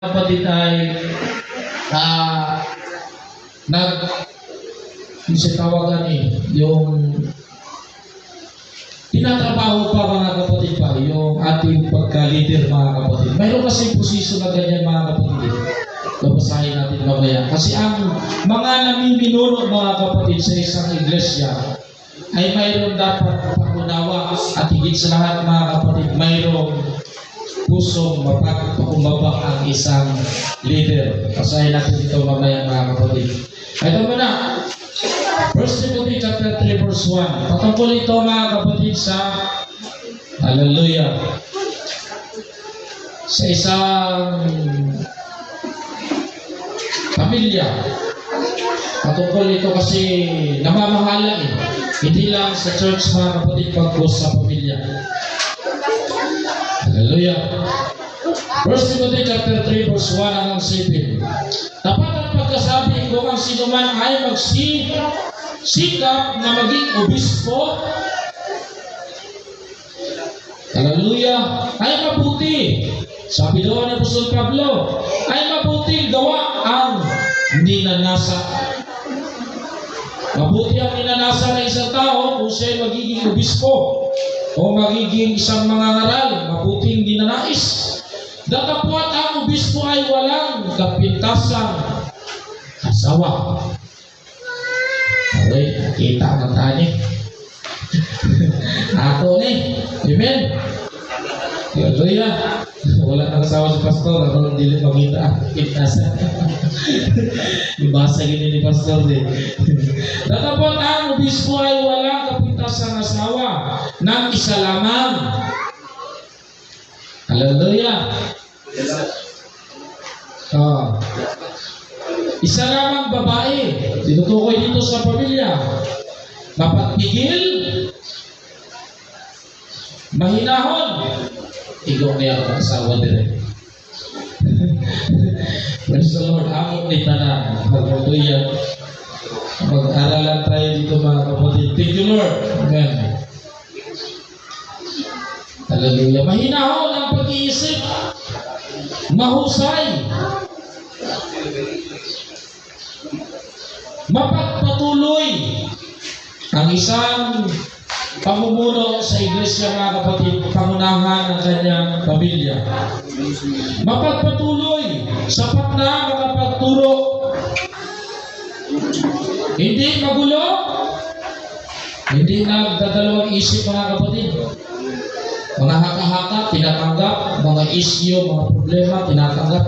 Kapatid ay tawagan yung tinatrabaho pa mga kapatid pa, yung ating pagka-leader mga kapatid. Mayroon kasi posisyon na ganyan mga kapatid. Babasahin natin mamaya. Kasi ang mga namiminuno mga kapatid sa isang iglesia ay mayroon dapat pakunawa at higit sa lahat mga kapatid, mayroong pusong mapagpakumbaba ang isang leader. Basahin natin ito mamaya mga kapatid. Ito muna. 1 Timothy chapter 3 verse 1. Patungkol ito mga kapatid sa hallelujah. Sa isang pamilya. Patungkol ito kasi namamahala Hindi lang sa church mga kapatid pagpos sa pamilya. Hallelujah. 1 Timothy chapter 3 verse 1 hanggang 7. Dapat ang pagkasabi kung ang sinuman ay magsikap na maging obispo, hallelujah, ay mabuti. Sabi doon ni Apostol Pablo, ay mabuti gawa ang ninanasa. Mabuti ang ninanasa ng isang tao kung siya'y magiging obispo o magiging isang mangangaral, mabuting dinanais. Datapwat ang obispo ay walang kapintasang asawa. Okay, nakita ang tani. Ako ni, amen. Hallelujah. Wala nang asawa si pastor, ako hindi makita ang kapintasan. Ibasa gini ni pastor din. Datapwat ang obispo ay walang kapintasang asawa ng isa lamang. Hallelujah. Isa lamang babae. Tinutukoy dito sa pamilya. Mapagpigil, mahinahon. Ikaw kaya ang asawa din. Praise the Lord. Amon ni tanan. Hallelujah. Mag-aralan tayo dito mga kapatid. Thank you Lord. Amen. Hallelujah. Mahinahon ang pag-iisip. Mahusay. Mapagpatuloy. Ang isang pamumuno sa iglesia mga kapatid, pangunahan ng kanyang pamilya. Mapagpatuloy. Sapat na makapagturo. Hindi magulo. Hindi nagdadalawang isip mga kapatid. Mga haka-haka, tinatanggap. Mga isyo, mga problema, tinatanggap.